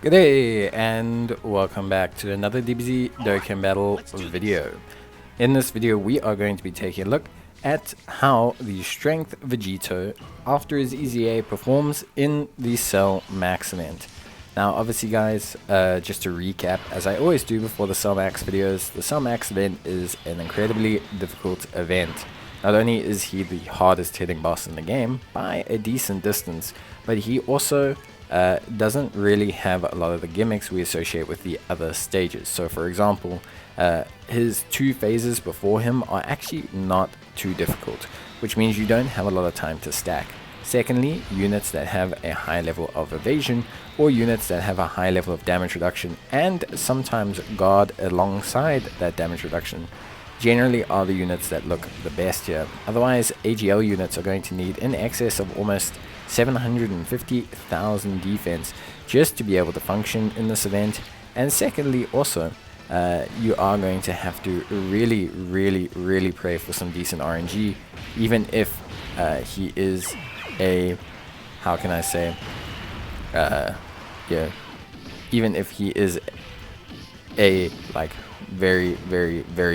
Good day and welcome back to another Dbz Dokkan battle video. In this video we are going to be taking a look at how the Strength Vegito after his EZA performs in the Cell Max event. Now obviously guys, just to recap, as I always do before the Cell Max videos, the Cell Max event is an incredibly difficult event. Not only is he the hardest hitting boss in the game by a decent distance, but he also doesn't really have a lot of the gimmicks we associate with the other stages. So for example, his two phases before him are actually not too difficult, which means you don't have a lot of time to stack. Secondly, units that have a high level of evasion or units that have a high level of damage reduction and sometimes guard alongside that damage reduction generally are the units that look the best here. Otherwise, AGL units are going to need in excess of almost 750,000 defense just to be able to function in this event. And secondly, also, you are going to have to really pray for some decent RNG, even if he is a, how can I say, yeah, even if he is a like very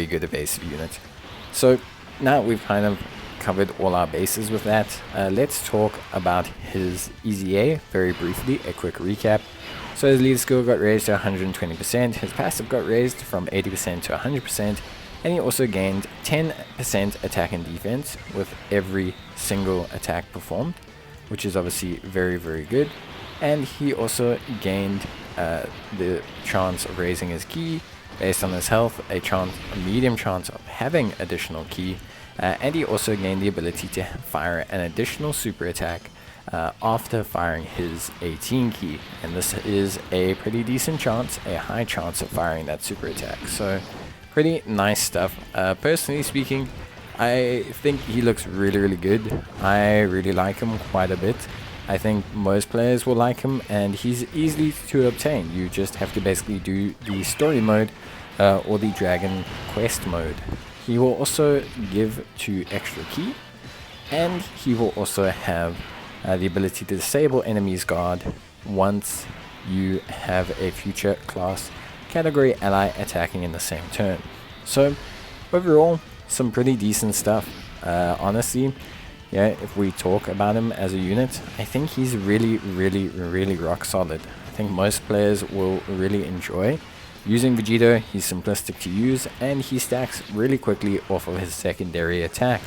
good evasive unit. So now we've kind of covered all our bases with that. Let's talk about his EZA very briefly, a quick recap. So his lead skill got raised to 120%, his passive got raised from 80% to 100%, and he also gained 10% attack and defense with every single attack performed, which is obviously very good. And he also gained the chance of raising his ki based on his health, a medium chance of having additional ki, and he also gained the ability to fire an additional super attack after firing his 18 ki, and this is a pretty decent chance, a high chance of firing that super attack. So pretty nice stuff. Personally speaking, I think he looks really good. I really like him quite a bit. I think most players will like him, and he's easily to obtain. You just have to basically do the story mode or the Dragon Quest mode. He will also give 2 extra ki, and he will also have the ability to disable enemies guard once you have a future class category ally attacking in the same turn. So overall, some pretty decent stuff. Honestly, yeah, if we talk about him as a unit, I think he's really rock solid. I think most players will really enjoy using Vegito. He's simplistic to use and he stacks really quickly off of his secondary attack.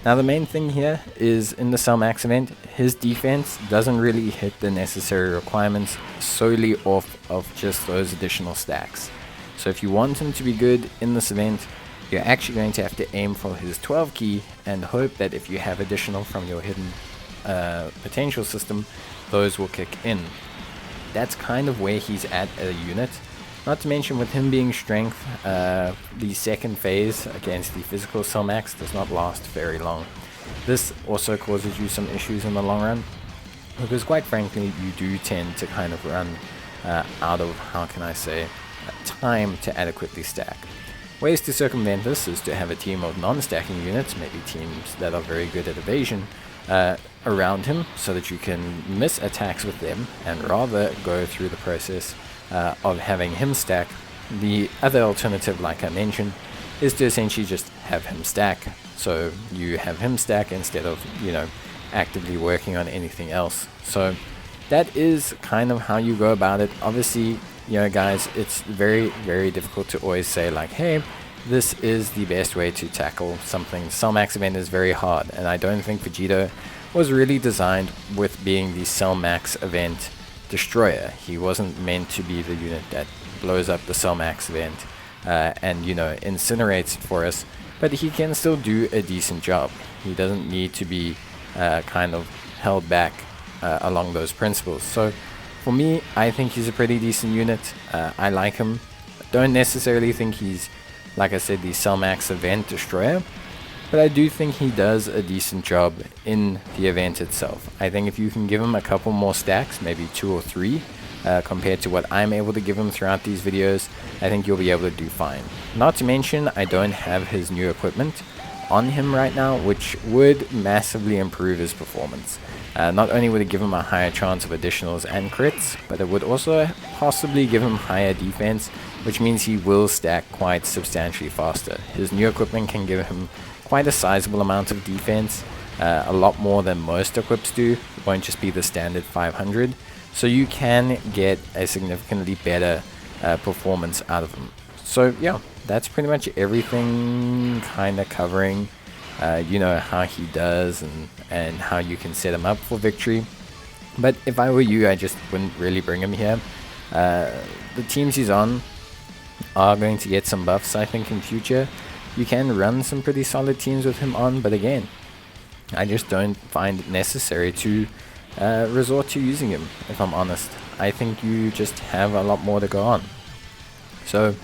Now the main thing here is in the Cell Max event, his defense doesn't really hit the necessary requirements solely off of just those additional stacks. So if you want him to be good in this event, you're actually going to have to aim for his 12 ki and hope that if you have additional from your hidden potential system, those will kick in. That's kind of where he's at as a unit. Not to mention with him being strength, the second phase against the physical Cell Max does not last very long. This also causes you some issues in the long run, because quite frankly you do tend to kind of run out of, how can I say, time to adequately stack. Ways to circumvent this is to have a team of non-stacking units, maybe teams that are very good at evasion, around him so that you can miss attacks with them and rather go through the process of having him stack. The other alternative, like I mentioned, is to essentially just have him stack. So you have him stack instead of, actively working on anything else. So that is kind of how you go about it. Obviously, guys, it's very difficult to always say like, hey, this is the best way to tackle something. Cell Max event is very hard, and I don't think Vegito was really designed with being the Cell Max event destroyer. He wasn't meant to be the unit that blows up the Cell Max event and incinerates it for us, but he can still do a decent job. He doesn't need to be kind of held back along those principles. So for me, I think he's a pretty decent unit. I like him. Don't necessarily think he's, like I said, the Cell Max event destroyer, but I do think he does a decent job in the event itself. I think if you can give him a couple more stacks, maybe 2 or 3, compared to what I'm able to give him throughout these videos, I think you'll be able to do fine. Not to mention, I don't have his new equipment on him right now, which would massively improve his performance. Not only would it give him a higher chance of additionals and crits, but it would also possibly give him higher defense, which means he will stack quite substantially faster. His new equipment can give him quite a sizable amount of defense, a lot more than most equips do. It won't just be the standard 500, so you can get a significantly better performance out of him. So yeah, that's pretty much everything, kind of covering you know, how he does and how you can set him up for victory. But if I were you, I just wouldn't really bring him here. The teams he's on are going to get some buffs, I think, in future. You can run some pretty solid teams with him on, but again, I just don't find it necessary to resort to using him, if I'm honest. I think you just have a lot more to go on. So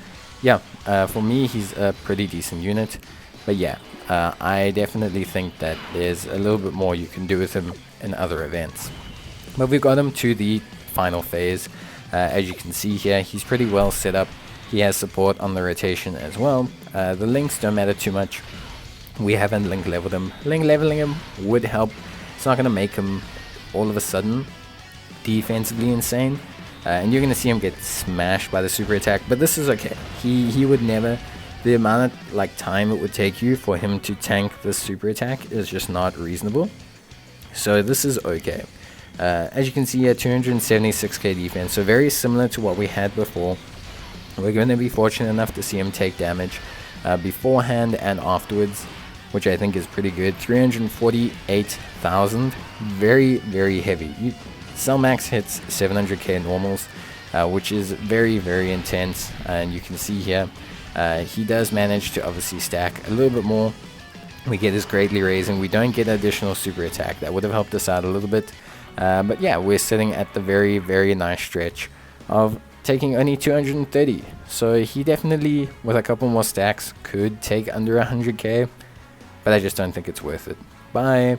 yeah, for me, he's a pretty decent unit. But yeah, I definitely think that there's a little bit more you can do with him in other events. But we've got him to the final phase. As you can see here, he's pretty well set up. He has support on the rotation as well. The links don't matter too much. We haven't link leveled him. Link leveling him would help. It's not going to make him all of a sudden defensively insane. And you're going to see him get smashed by the super attack. But this is okay. He would never... The amount of like time it would take you for him to tank the super attack is just not reasonable. So this is okay. As you can see here, 276k defense. So very similar to what we had before. We're going to be fortunate enough to see him take damage beforehand and afterwards, which I think is pretty good. 348,000. Very, very heavy. Cell max hits 700k normals, which is very, very intense. And you can see here, he does manage to obviously stack a little bit more. We get his greatly raising. We don't get additional super attack. That would have helped us out a little bit. But yeah, we're sitting at the very, very nice stretch of taking only 230. So he definitely, with a couple more stacks, could take under 100k. But I just don't think it's worth it. Bye.